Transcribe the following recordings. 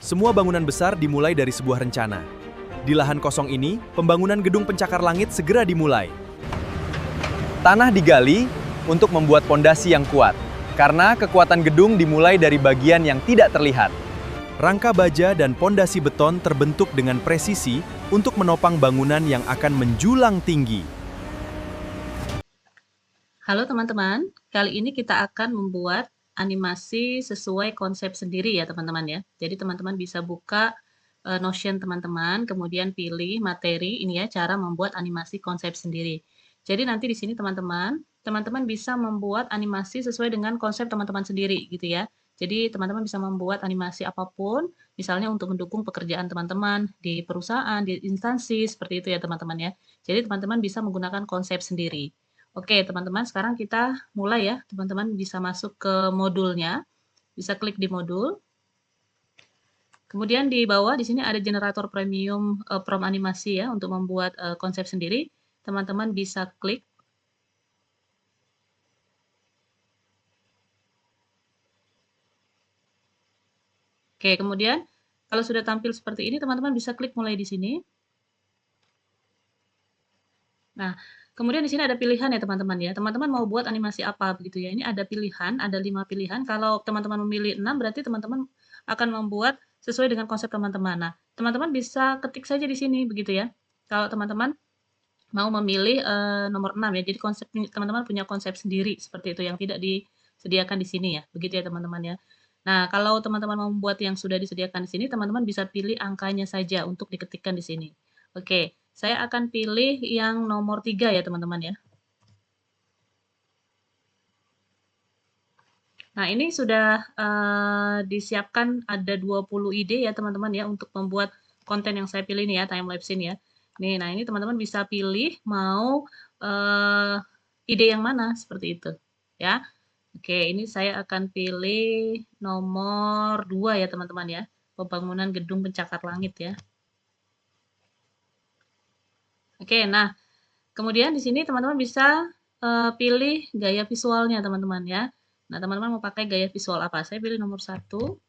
Semua bangunan besar dimulai dari sebuah rencana. Di lahan kosong ini, pembangunan gedung pencakar langit segera dimulai. Tanah digali untuk membuat pondasi yang kuat, karena kekuatan gedung dimulai dari bagian yang tidak terlihat. Rangka baja dan pondasi beton terbentuk dengan presisi untuk menopang bangunan yang akan menjulang tinggi. Halo teman-teman, kali ini kita akan membuat animasi sesuai konsep sendiri ya teman-teman ya. Jadi teman-teman bisa buka Notion teman-teman, kemudian pilih materi ini ya, cara membuat animasi konsep sendiri. Jadi nanti di sini teman-teman bisa membuat animasi sesuai dengan konsep teman-teman sendiri gitu ya. Jadi teman-teman bisa membuat animasi apapun, misalnya untuk mendukung pekerjaan teman-teman di perusahaan, di instansi, seperti itu ya teman-teman ya. Jadi teman-teman bisa menggunakan konsep sendiri. Oke, teman-teman, sekarang kita mulai ya. Teman-teman bisa masuk ke modulnya, bisa klik di modul. Kemudian di bawah di sini ada generator premium prompt animasi ya untuk membuat konsep sendiri. Teman-teman bisa klik. Oke, kemudian kalau sudah tampil seperti ini, teman-teman bisa klik mulai di sini. Nah, kemudian di sini ada pilihan ya teman-teman ya. Teman-teman mau buat animasi apa begitu ya. Ini ada pilihan, ada 5 pilihan. Kalau teman-teman memilih 6 berarti teman-teman akan membuat sesuai dengan konsep teman-teman. Nah, teman-teman bisa ketik saja di sini begitu ya. Kalau teman-teman mau memilih nomor 6 ya. Jadi konsep teman-teman punya konsep sendiri seperti itu yang tidak disediakan di sini ya. Begitu ya teman-teman ya. Nah, kalau teman-teman mau membuat yang sudah disediakan di sini, teman-teman bisa pilih angkanya saja untuk diketikkan di sini. Oke, saya akan pilih yang nomor 3 ya teman-teman ya. Nah, ini sudah disiapkan ada 20 ide ya teman-teman ya untuk membuat konten yang saya pilih ini ya, time-lapse ini ya. Nih, nah ini teman-teman bisa pilih mau ide yang mana seperti itu ya. Oke, ini saya akan pilih nomor 2 ya teman-teman ya. Pembangunan gedung pencakar langit ya. Oke, nah kemudian di sini teman-teman bisa pilih gaya visualnya teman-teman ya. Nah, teman-teman mau pakai gaya visual apa? Saya pilih nomor 1.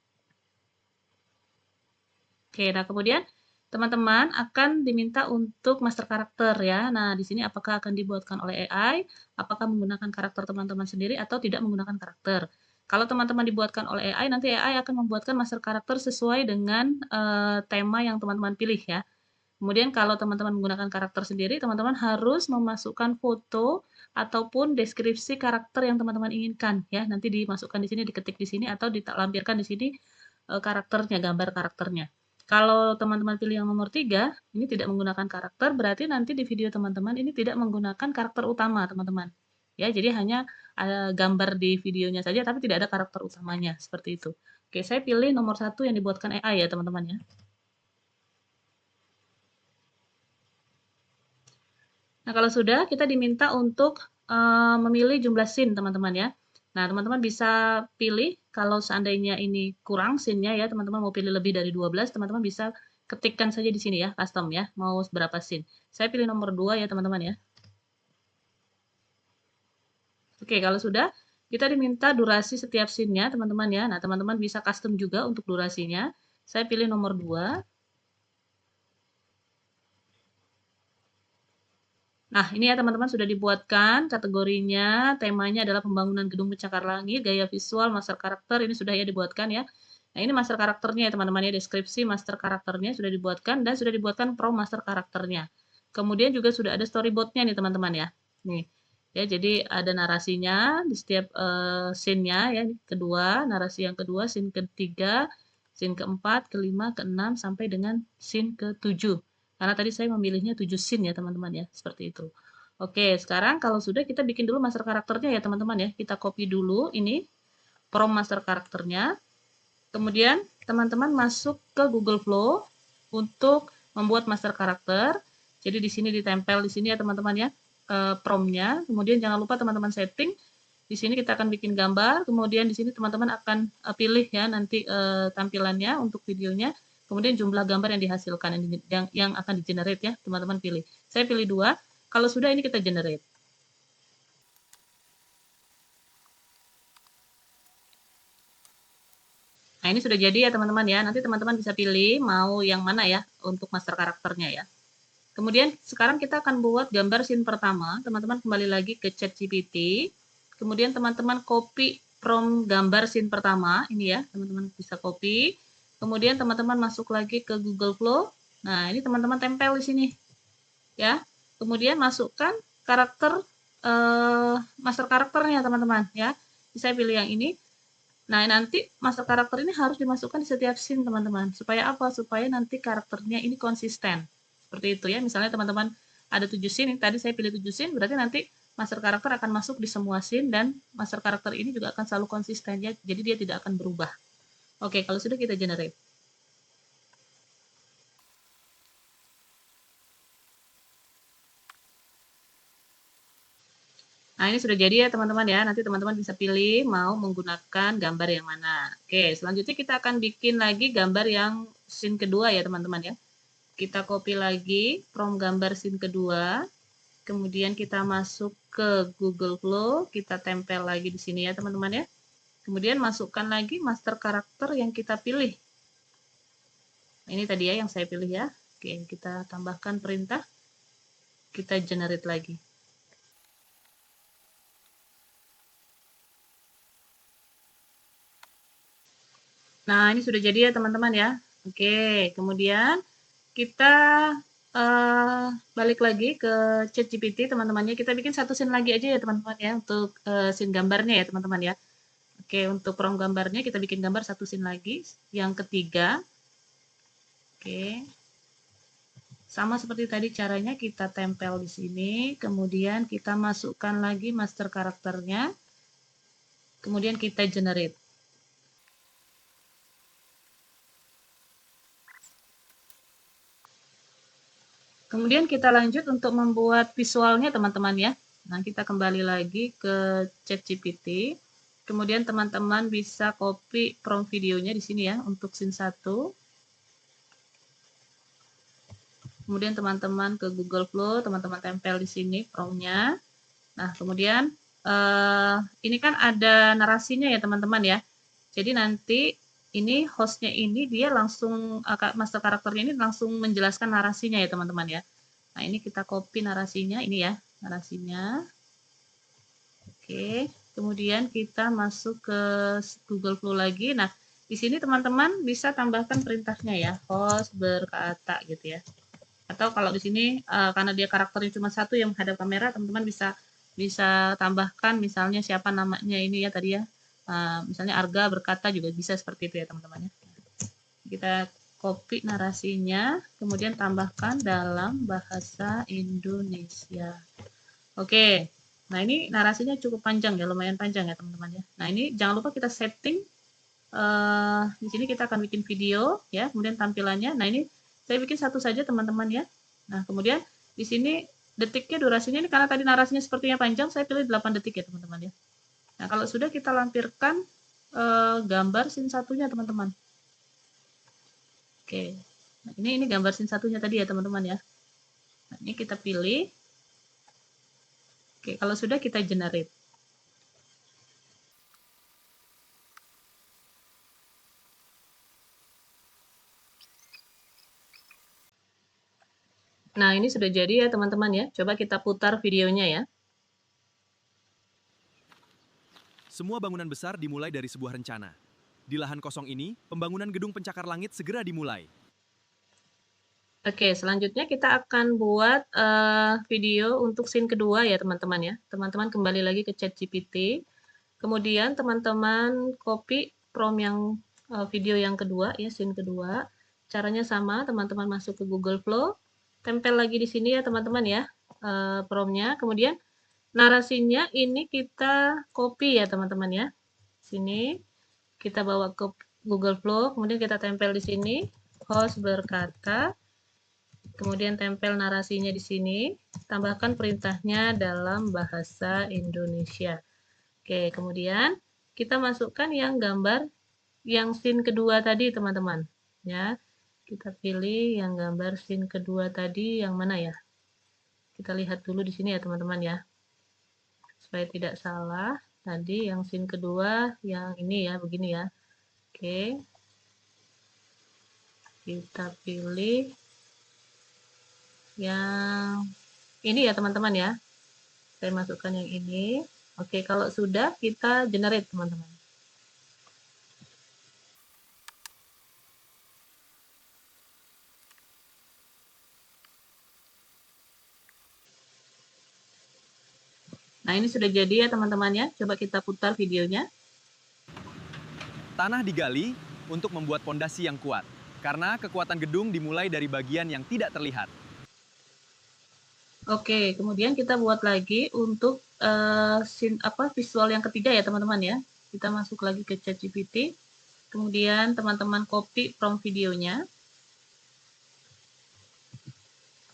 Oke, nah kemudian teman-teman akan diminta untuk master karakter ya. Nah, di sini apakah akan dibuatkan oleh AI, apakah menggunakan karakter teman-teman sendiri atau tidak menggunakan karakter. Kalau teman-teman dibuatkan oleh AI, nanti AI akan membuatkan master karakter sesuai dengan tema yang teman-teman pilih ya. Kemudian kalau teman-teman menggunakan karakter sendiri, teman-teman harus memasukkan foto ataupun deskripsi karakter yang teman-teman inginkan ya. Nanti dimasukkan di sini, diketik di sini atau dilampirkan di sini karakternya, gambar karakternya. Kalau teman-teman pilih yang nomor 3, ini tidak menggunakan karakter, berarti nanti di video teman-teman ini tidak menggunakan karakter utama, teman-teman. Ya, jadi hanya gambar di videonya saja, tapi tidak ada karakter utamanya, seperti itu. Oke, saya pilih nomor 1 yang dibuatkan AI ya, teman-teman ya. Nah, kalau sudah, kita diminta untuk memilih jumlah scene, teman-teman ya. Nah, teman-teman bisa pilih kalau seandainya ini kurang scene-nya ya, teman-teman mau pilih lebih dari 12, teman-teman bisa ketikkan saja di sini ya, custom ya, mau berapa scene. Saya pilih nomor 2 ya, teman-teman ya. Oke, kalau sudah, kita diminta durasi setiap scene-nya, teman-teman ya. Nah, teman-teman bisa custom juga untuk durasinya. Saya pilih nomor 2. Nah, ini ya teman-teman sudah dibuatkan kategorinya, temanya adalah pembangunan gedung pencakar langit, gaya visual, master karakter, ini sudah ya dibuatkan ya. Nah, ini master karakternya ya teman-teman ya, deskripsi master karakternya sudah dibuatkan dan sudah dibuatkan pro master karakternya. Kemudian juga sudah ada storyboardnya nih teman-teman ya. Nih, ya jadi ada narasinya di setiap scene-nya ya, kedua, narasi yang kedua, scene ketiga, scene keempat, kelima, keenam, sampai dengan scene ketujuh. Karena tadi saya memilihnya 7 scene ya teman-teman ya, seperti itu. Oke, sekarang kalau sudah kita bikin dulu master karakternya ya teman-teman ya. Kita copy dulu ini prompt master karakternya. Kemudian teman-teman masuk ke Google Flow untuk membuat master karakter. Jadi di sini ditempel di sini ya teman-teman ya promptnya. Kemudian jangan lupa teman-teman setting. Di sini kita akan bikin gambar. Kemudian di sini teman-teman akan pilih ya nanti tampilannya untuk videonya. Kemudian jumlah gambar yang dihasilkan yang akan di-generate ya teman-teman pilih. Saya pilih 2. Kalau sudah ini kita generate. Nah, ini sudah jadi ya teman-teman ya. Nanti teman-teman bisa pilih mau yang mana ya untuk master karakternya ya. Kemudian sekarang kita akan buat gambar scene pertama. Teman-teman kembali lagi ke ChatGPT. Kemudian teman-teman copy prompt gambar scene pertama. Ini ya, teman-teman bisa copy. Kemudian teman-teman masuk lagi ke Google Flow. Nah, ini teman-teman tempel di sini ya. Kemudian masukkan karakter master karakternya teman-teman ya. Saya pilih yang ini. Nah, nanti master karakter ini harus dimasukkan di setiap scene teman-teman. Supaya apa? Supaya nanti karakternya ini konsisten. Seperti itu ya. Misalnya teman-teman ada 7 scene, tadi saya pilih 7 scene, berarti nanti master karakter akan masuk di semua scene dan master karakter ini juga akan selalu konsisten ya. Jadi dia tidak akan berubah. Oke, kalau sudah kita generate. Nah, ini sudah jadi ya teman-teman ya. Nanti teman-teman bisa pilih mau menggunakan gambar yang mana. Oke, selanjutnya kita akan bikin lagi gambar yang scene kedua ya teman-teman ya. Kita copy lagi prompt gambar scene kedua. Kemudian kita masuk ke Google Flow, kita tempel lagi di sini ya teman-teman ya. Kemudian masukkan lagi master karakter yang kita pilih. Ini tadi ya yang saya pilih ya. Oke, kita tambahkan perintah. Kita generate lagi. Nah, ini sudah jadi ya teman-teman ya. Oke, kemudian kita balik lagi ke ChatGPT teman-temannya. Kita bikin satu scene lagi aja ya teman-teman ya untuk scene gambarnya ya teman-teman ya. Oke, untuk prompt gambarnya kita bikin gambar satu scene lagi, yang ketiga. Oke. Sama seperti tadi caranya kita tempel di sini, kemudian kita masukkan lagi master karakternya. Kemudian kita generate. Kemudian kita lanjut untuk membuat visualnya teman-teman ya. Nah, kita kembali lagi ke ChatGPT. Kemudian teman-teman bisa copy prompt videonya di sini ya untuk scene 1. Kemudian teman-teman ke Google Flow, teman-teman tempel di sini promptnya. Nah, kemudian ini kan ada narasinya ya teman-teman ya. Jadi nanti ini hostnya ini dia langsung master karakternya ini langsung menjelaskan narasinya ya teman-teman ya. Nah, ini kita copy narasinya, ini ya narasinya. Oke, kemudian kita masuk ke Google Flow lagi. Nah, di sini teman-teman bisa tambahkan perintahnya ya, host berkata gitu ya. Atau kalau di sini karena dia karakternya cuma satu yang menghadap kamera, teman-teman bisa tambahkan misalnya siapa namanya ini ya tadi ya. Misalnya Arga berkata juga bisa seperti itu ya teman-teman ya. Kita copy narasinya, kemudian tambahkan dalam bahasa Indonesia. Oke, nah ini narasinya cukup panjang ya, lumayan panjang ya teman-teman ya. Nah ini jangan lupa kita setting, di sini kita akan bikin video ya, kemudian tampilannya. Nah ini saya bikin satu saja teman-teman ya. Nah kemudian di sini detiknya durasinya ini karena tadi narasinya sepertinya panjang, saya pilih 8 detik ya teman-teman ya. Nah kalau sudah kita lampirkan gambar scene satunya teman-teman. Oke, nah ini gambar scene satunya tadi ya teman-teman ya. Nah, ini kita pilih. Oke, kalau sudah kita generate. Nah, ini sudah jadi ya teman-teman ya. Coba kita putar videonya ya. Semua bangunan besar dimulai dari sebuah rencana. Di lahan kosong ini, pembangunan gedung pencakar langit segera dimulai. Oke, selanjutnya kita akan buat video untuk scene kedua ya teman-teman ya. Teman-teman kembali lagi ke ChatGPT. Kemudian teman-teman copy prompt yang video yang kedua ya, scene kedua. Caranya sama, teman-teman masuk ke Google Flow, tempel lagi di sini ya teman-teman ya promptnya. Kemudian narasinya ini kita copy ya teman-teman ya. Sini kita bawa ke Google Flow, kemudian kita tempel di sini. Host berkata, kemudian tempel narasinya di sini, tambahkan perintahnya dalam bahasa Indonesia. Oke, kemudian kita masukkan yang gambar yang scene kedua tadi, teman-teman. Ya, kita pilih yang gambar scene kedua tadi yang mana ya? Kita lihat dulu di sini ya, teman-teman ya. Supaya tidak salah, tadi yang scene kedua yang ini ya, begini ya. Oke. Kita pilih yang ini ya teman-teman ya. Saya masukkan yang ini. Oke, kalau sudah kita generate teman-teman. Nah, ini sudah jadi ya teman-teman ya. Coba kita putar videonya. Tanah digali untuk membuat pondasi yang kuat, karena kekuatan gedung dimulai dari bagian yang tidak terlihat. Oke, kemudian kita buat lagi untuk visual yang ketiga ya teman-teman ya. Kita masuk lagi ke ChatGPT. Kemudian teman-teman copy prompt videonya.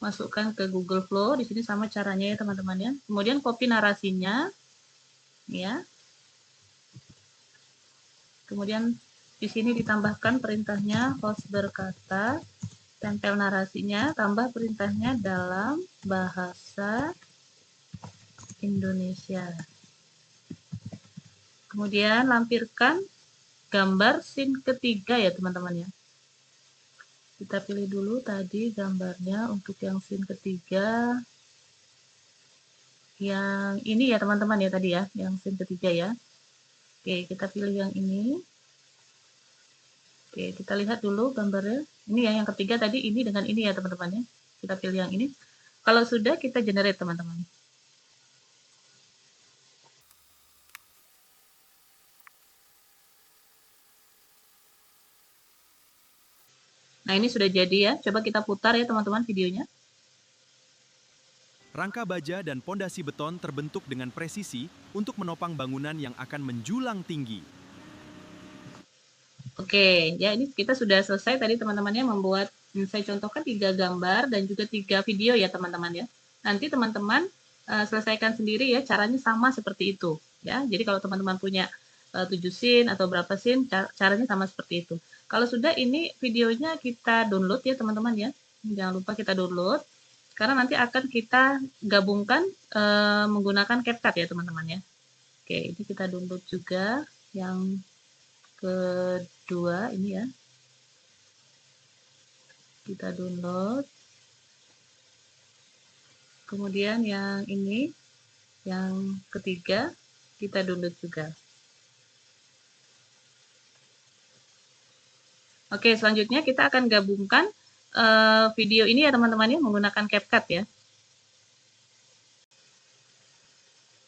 Masukkan ke Google Flow. Di sini sama caranya ya teman-teman ya. Kemudian copy narasinya ya. Kemudian di sini ditambahkan perintahnya host berkata, tempel narasinya, tambah perintahnya dalam bahasa Indonesia. Kemudian lampirkan gambar scene ketiga ya teman-teman ya. Kita pilih dulu tadi gambarnya untuk yang scene ketiga. Yang ini ya teman-teman ya tadi ya, yang scene ketiga ya. Oke, kita pilih yang ini. Oke, kita lihat dulu gambarnya. Ini ya yang ketiga tadi, ini dengan ini ya teman-teman ya. Kita pilih yang ini. Kalau sudah kita generate teman-teman. Nah, ini sudah jadi ya. Coba kita putar ya teman-teman videonya. Rangka baja dan pondasi beton terbentuk dengan presisi untuk menopang bangunan yang akan menjulang tinggi. Oke, ya ini kita sudah selesai tadi teman-temannya membuat, saya contohkan 3 gambar dan juga 3 video ya teman-teman ya. Nanti teman-teman selesaikan sendiri ya, caranya sama seperti itu ya. Jadi kalau teman-teman punya 7 scene atau berapa scene, caranya sama seperti itu. Kalau sudah ini videonya kita download ya teman-teman ya. Jangan lupa kita download karena nanti akan kita gabungkan menggunakan CapCut ya teman-teman ya. Oke, ini kita download juga yang kedua ini ya. Kita download. Kemudian yang ini, yang ketiga, kita download juga. Oke, selanjutnya kita akan gabungkan video ini ya teman-teman ya, menggunakan CapCut ya.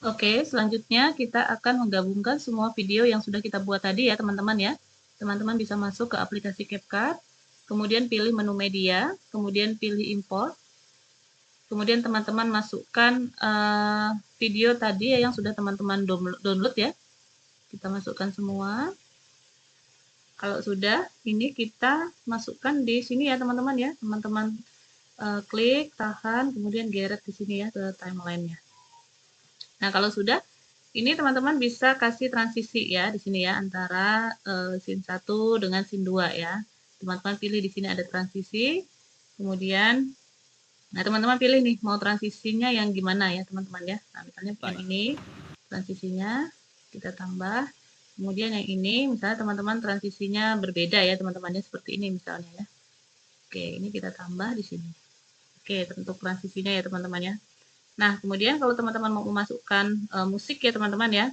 Oke, selanjutnya kita akan menggabungkan semua video yang sudah kita buat tadi ya teman-teman ya. Teman-teman bisa masuk ke aplikasi CapCut, kemudian pilih menu media, kemudian pilih import, kemudian teman-teman masukkan video tadi ya yang sudah teman-teman download ya. Kita masukkan semua. Kalau sudah, ini kita masukkan di sini ya teman-teman ya. Teman-teman klik, tahan, kemudian geret di sini ya ke timelinenya. Nah, kalau sudah, ini teman-teman bisa kasih transisi ya di sini ya antara scene 1 dengan scene 2 ya. Teman-teman pilih di sini ada transisi. Kemudian nah, teman-teman pilih nih mau transisinya yang gimana ya, teman-teman ya. Nah, misalnya yang ini transisinya kita tambah. Kemudian yang ini misalnya teman-teman transisinya berbeda ya, teman-teman ya, seperti ini misalnya ya. Oke, ini kita tambah di sini. Oke, untuk transisinya ya, teman-teman ya. Nah, kemudian kalau teman-teman mau memasukkan musik ya, teman-teman ya.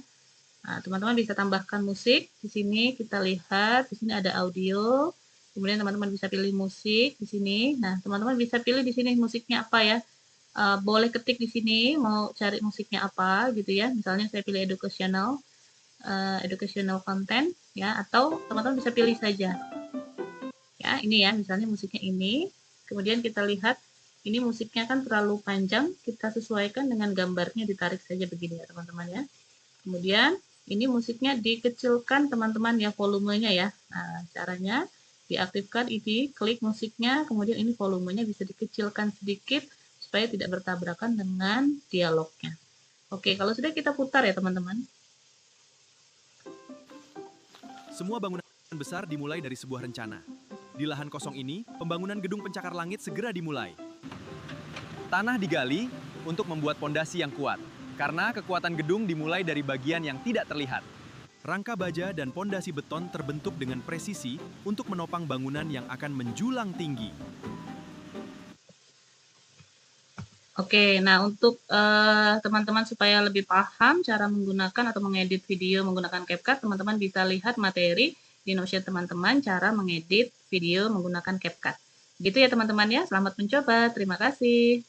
Nah, teman-teman bisa tambahkan musik. Di sini kita lihat, di sini ada audio. Kemudian teman-teman bisa pilih musik di sini. Nah, teman-teman bisa pilih di sini musiknya apa ya. Boleh ketik di sini mau cari musiknya apa gitu ya. Misalnya saya pilih educational content ya, atau teman-teman bisa pilih saja. Ya, ini ya, misalnya musiknya ini. Kemudian kita lihat ini musiknya kan terlalu panjang, kita sesuaikan dengan gambarnya, ditarik saja begini ya teman-teman ya. Kemudian ini musiknya dikecilkan teman-teman ya, volumenya ya. Nah, caranya diaktifkan ini, klik musiknya, kemudian ini volumenya bisa dikecilkan sedikit supaya tidak bertabrakan dengan dialognya. Oke, kalau sudah kita putar ya teman-teman. Semua bangunan besar dimulai dari sebuah rencana. Di lahan kosong ini, pembangunan gedung pencakar langit segera dimulai. Tanah digali untuk membuat pondasi yang kuat, karena kekuatan gedung dimulai dari bagian yang tidak terlihat. Rangka baja dan pondasi beton terbentuk dengan presisi untuk menopang bangunan yang akan menjulang tinggi. Oke, nah untuk teman-teman supaya lebih paham cara menggunakan atau mengedit video menggunakan CapCut, teman-teman bisa lihat materi di Notion teman-teman cara mengedit video menggunakan CapCut. Gitu ya teman-teman ya, selamat mencoba, terima kasih.